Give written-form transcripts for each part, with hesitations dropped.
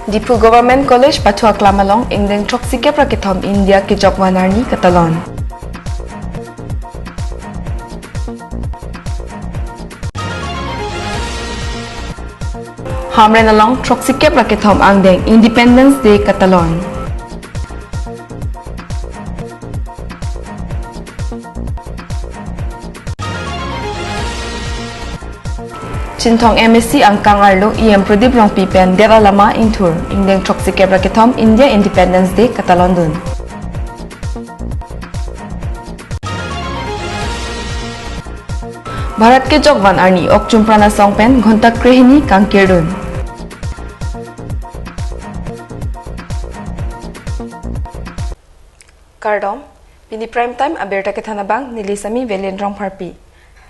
Dipu Government College Patua Klamalong Ingdeng Troksike Prakithom India ke Jokwanarni Katalon. Hamren along Troksike Prakithom Angdeng Independence Day Katalon. Cintong MSC Angkang Arlo IM Pradip Rong Pipen Dera Lama Intur Ingdeng Troksike Prakithom India Independence Day Katalon dun. Bharat ke Jokwan Arni Okchum Prana Songpen Ghontak Krehini Kangkir dun. Kardom Bini Prime Time Aberta Kethanabang Nilisami Velen Rong Parpi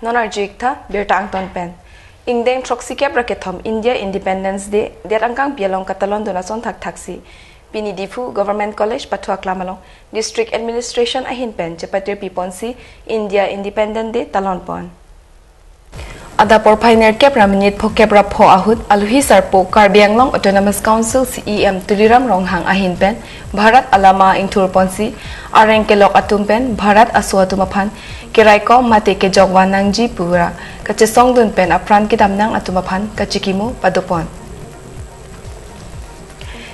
Nonar Jikta Berta Angton Pen Ingdeng Troksike Prakithom India Independence Day Der Angkang Bialong Katalon Donason Thak Thaksi Bini Dipu Government College Patua Klamalong District Administration Ahin Pen Chepatir Piponsi India Independence Day Talon Pon Adapor Pioneer Kepra Minit Po Kepra Po Ahut Aluhi Sarpo KARBI ANGLONG Autonomous Council CEM Tuliram Ronghang Ahin Pen Bharat Alama Ingtur Ponsi Areng Kelok Atum Pen Bharat Asuatumapan Kiraiko Mate ke Jokwan Nangji Pura Kacesong Dun Pen Apran Kidamnang Atumapan Kachikimu Padupon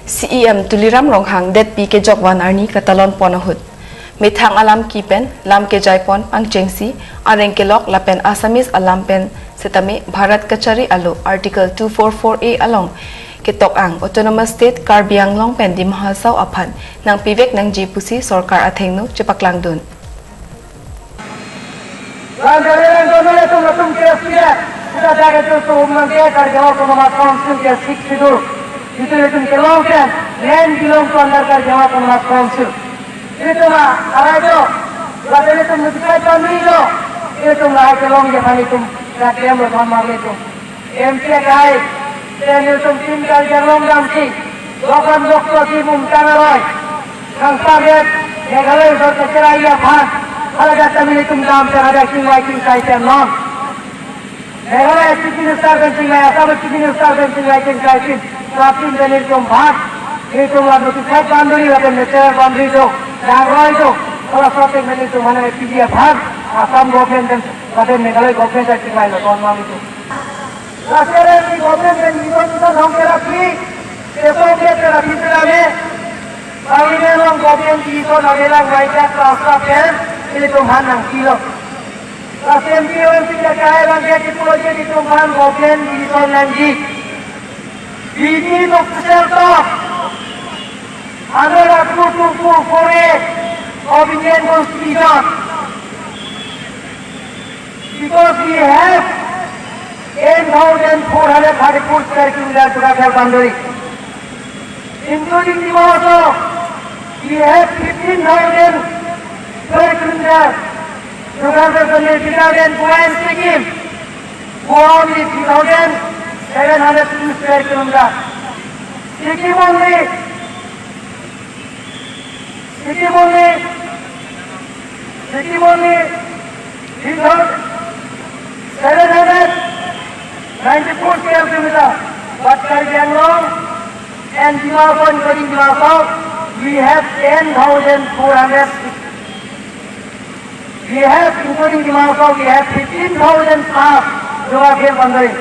CEM Tuliram Ronghang Det Pi ke Jokwan Arni Katalon Ponahut Mithang Alam Kipen Lam ke Jaipon Angchengsi Areng Kelok Lapen Asamis Alam Pen Setami Bharat Kachari Alo Article 244A Along Ketok Ang Autonomous State KARBI ANGLONG Pen Di Mahasaw Apan Nang Pivek Nang Jipusi Sorkar Athengnu Chepaklang Dun Lantaran dono itu natum kerja, kita jaga tu umum dia kerja autonomous council ke 6 itu itu kelongkan, land belong to under kerja autonomous council. Itu mah apa itu? Lantaran itu mudah kami itu mah kelong je kami itu kerja bersama itu. MP guys, dan itu tim kerja long sih, lokan doktor di Mumtanaroy, kang Sabet, Meghalaya Sorkar Keraya Pan. Kalau kata militum dalam terhadap king kaitan non, negara Chief Minister dan tinggal asal Chief Minister dan tinggal kaitan, tapi dari itu bahas itu lalu kita banduri atau negara banduri itu, negara itu kalau suatu militum mana PDF bahas asam government dan pada negara government dan tinggal itu orang itu. Sekarang di government dan itu kita nongkera free, sesuatu kita bisa ada, kali ini orang government itu nagelang wajah transfer ini tuhan yang kilo. Kasih MPO tidak kaya bangsa di pulau jadi tuhan government di tahun nanti. Ini dokter top. Adalah tuh forest of Indian Constitution. Because we have 10,434 square kilometers to cover boundary, including the water. We have 15,000 square kilometers to cover the Nilgiris Point Sikkim, who only 3,702 square kilometers. Sikkim only 3,794 square kilometers. But KARBI ANGLONG and Dimapur, including Dimapur, we have 10,400. We have, including Dimapur, we have 15,000 staff who are here wandering.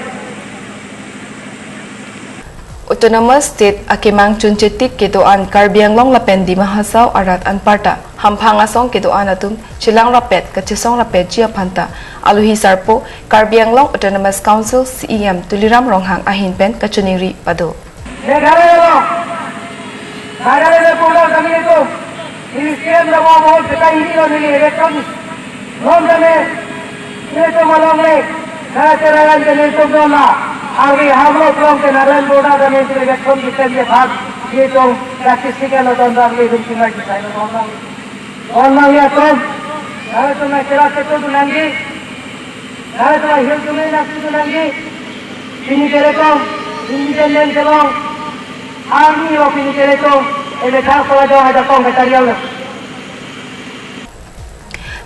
Autonomous State Akimang Chunchetik Kedoan KARBI ANGLONG Lapen Di Mahasaw Arat Anparta Hampangasong Kedoan Atum Chilang Rapet Kachesong Rapet Jia Panta Aluhi Sarpo KARBI ANGLONG Autonomous Council CEM Tuliram Ronghang Ahin Pen Kachuniri Pado Negara pulau kami itu Kristian lawan mohon kita ini loh ini elektron non kami itu malam ni saya cerahan jenis itu dola hari hamil from kenalan boda kami itu elektron kita dia bahag itu statistikal atau tentang itu tinggal kita itu orang ya tuh saya tu nak cerah itu tu nanti saya tu hidup tu nanti ini kereta independen kelong Army of Indonesia, ada kong katarial.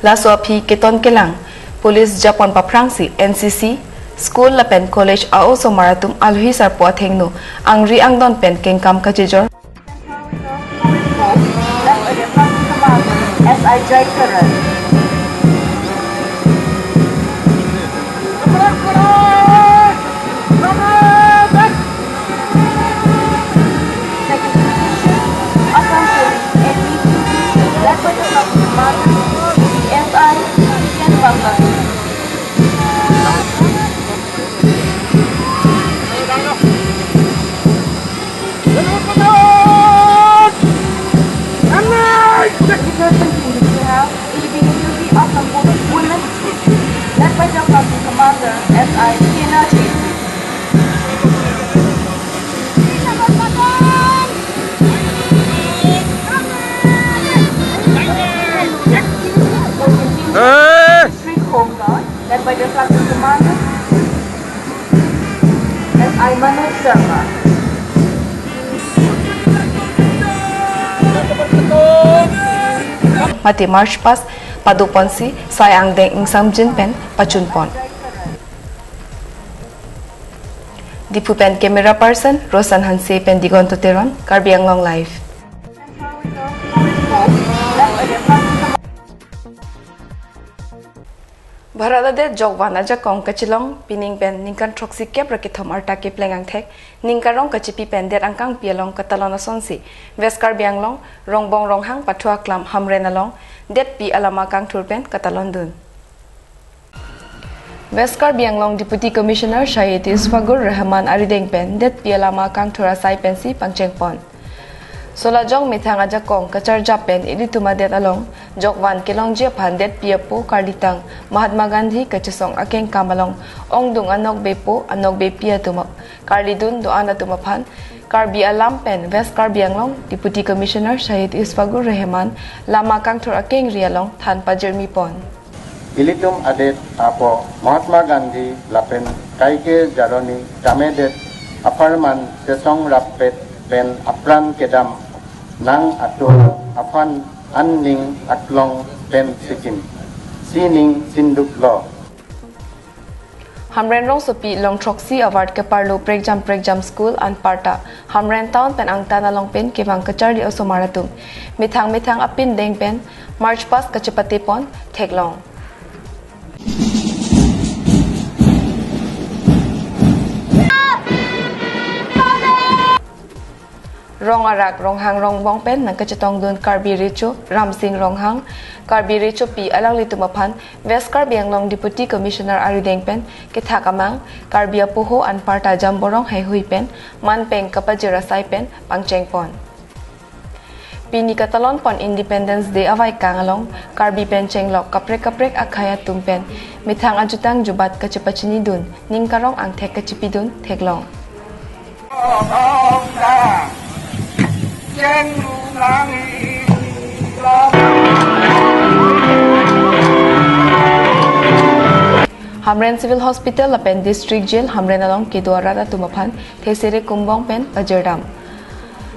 Laso api keton kelang, Polis Japon Paprangsi, NCC, School la pen college a also maratum alhi sar po thengnu angri angdon pen kengkam kachijor SI Jaikaran. Commander SI Kinachi. District Home Guard, led by the Sergeant Commander SI Manoj Sharma. mati march pas paduponsi sayang deng insam jin pen pachunpon Dipu pen camera person Rosan Hanse pen digonto teron Karbi Anglong live Bharadade jogwana ja kong kachilong pining pen ningkan troksi kep rakithom arta ke plengang thek ningkarong kachipi pen der angkang pialong katalona sonsi West Karbi Anglong rongbong ronghang pathua klam hamrenalong det pi alama kang thurpen katalon dun West Karbi Anglong Deputy Commissioner Shahid Isfagur Rahman Arideng pen det pi alama kang thura sai pensi pangchengpon Solajong mithang aja kong kachar japen ilituma det along jokwan kelong je phandet piapo karlitang Mahatma Gandhi kachasong akeng kamalong ongdung anok bepo anok be pia tuma karlidun do ana tuma phan Karbi alam pen West Karbi Anglong Deputy Commissioner Shahid Isfagur Rahman lama kang thur akeng rialong than pajermi pon Ilitum adet apo Mahatma Gandhi lapen kaike jaroni tamedet aparman tesong rapet pen apran kedam nang atul afan anning atlong pen sikim sining sinduk lo Hamren rong sopi long troksi award ke parlo pregjam school an parta Hamren town pen angta na long pen kewang kachar di osomaratum mithang apin deng pen march pas kachapati pon theklong Rong arak ronghang rongbong pen nang kachatong dun Karbi Richo Ramsing ronghang Karbi Richo pi alang litumapan West Karbi Anglong Deputy Commissioner Arideng pen kithakamang Karbi apuho an parta jamborong hai hui pen man peng kapajira sai pen pangchengpon Pini katalon pon Independence Day awai kangalong Karbi pen chenglok kaprek akhaya tumpen mithang ajutang jubat kachapachini dun ningkarong ang thek kachipidun theklong Hamren Civil Hospital lapen District Jail Hamren along Kidwara tumaphan thesere kumbong pen pajerdam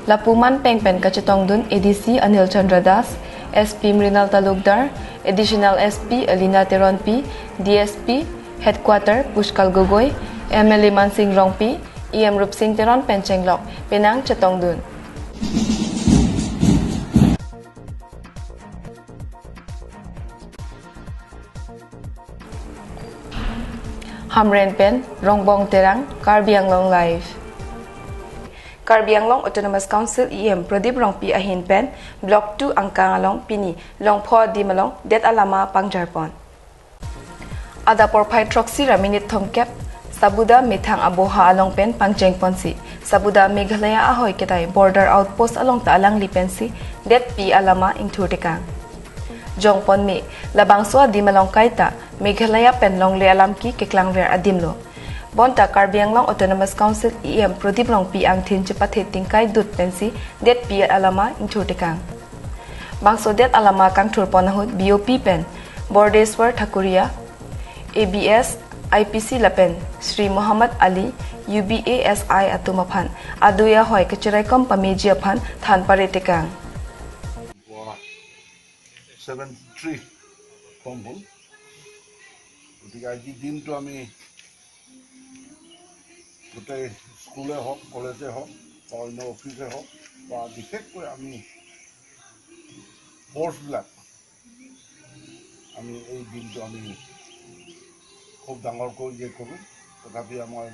Lapuman peng pen kachatong dun ADC Anil Chandra Das SP Mrinal Talukdar Additional SP Alina Teron P DSP Headquarter Pushkal Gogoi MLA Mansing Rong P EM Rup Singh Teron Penchenglok Penang Chatong dun Hamren pen rongbong terang Karbi Anglong live Karbi Anglong Autonomous Council EM Pradip Rongpi ahin pen Block 2 Angkangalong Pini Longpho Dimalong Det Alama Pangjarpon Ada porpai troksi raminit thomkep Sabuda mithang aboha along pen pangchengponsi Sabuda Meghalaya ahoy ketai border outpost along ta alang lipensi Det pi alama ingthurtekang Jongpon mi labang swa dimalong kaita Meghalaya penlong le alam ki keklang rer adimlo Bonta Karbi Anglong Autonomous Council EM Pradip Rongpi ang thin chapathe tingkai dut pensi det pi alama ingthurtekang Bangso det alama kang thurponahut BOP pen Bordeswar Thakuria ABS IPC lapen Sri Muhammad Ali UBASI atumaphan aduya hoy kecherai kom pamejia phan than paretekang 73 সম্ভব গতিকে আজি দিনটো আমি গোটেই স্কুলে হওক কলেজে হওক বা অন্য অফিচে হওক বা বিশেষকৈ আমি ফ'ৰ্চবিলাক আমি এই দিনটো আমি খুব ডাঙৰকৈ কৰোঁ। তথাপি আমাৰ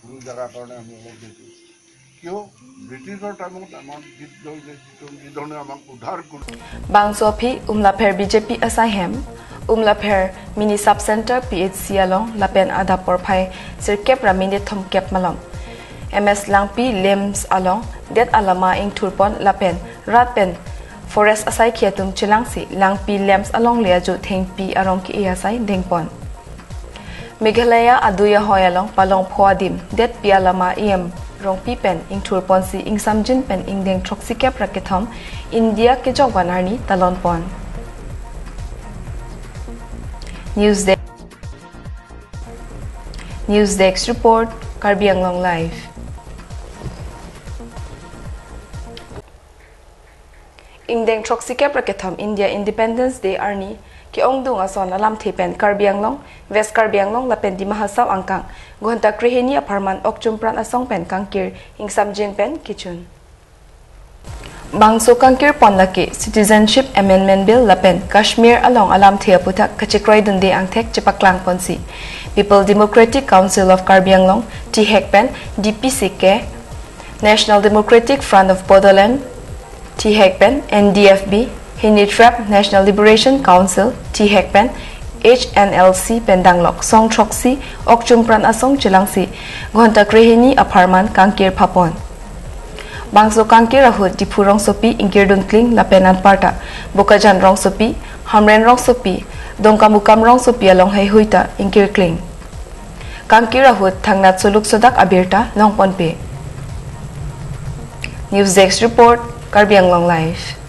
কোনো জেগাৰ কাৰণে আমি অলপ বেছি কিয় ব্ৰিটিছৰ টাইমত আমাক যিধৰণে আমাক উদ্ধাৰ কৰি বাংচফি উমলাফেৰ বিজেপি আছাইহেম উমলাফেৰ mini sub centre PHC along lapen ada porphai sirkep ramine thom kep malom MS langpi lems along det alama ing thurpon lapen ratpen forest asai khiatum chilangsi langpi lems along leaju thengpi arong ki asai dengpon Meghalaya aduya hoyalong palong phoadim det pialama em rongpi pen ing thurpon si ing samjin pen ing deng troksi kep rakethom India ke jogwanarni talonpon News Desk report Karbi Anglong live ing deng troksi kep rakethom India Independence Day arni ki ongdung ason alam thepen Karbi Anglong West Karbi Anglong lapen di mahasaw angkang gonta kreheni aparman okchumpran asong pen kangkir ing samjin pen kichun Bangso kangkir ponlaki Citizenship Amendment Bill lapen Kashmir along alam thea putak kachikroi dunde angthek chipaklang ponsi People Democratic Council of Karbi Anglong THECPEN DPCK National Democratic Front of Bodoland THECPEN NDFB Hinitrap National Liberation Council THECPEN HNLC Pendanglok Song Troksi Okchumpran Asong Chilangsi Gonta Krehini Aparman Kangkir Papon Bangso Kangkir Ahut Dipurong Sopi Ingkir Dunkling Lapenan Parta Bukajan Rong Sopi Hamren Rong Sopi Dongkamukam Rong Sopi Along Hai Huita Ingkir Kling Kangkir Ahut Thangnat Suluk Sodak Abirta Longponpe News Desk report Karbi Anglong live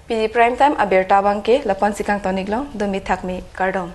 PD Prime Time Abirta Bangke Lapan Sikang Toniglong Dumi Thakmi Kardom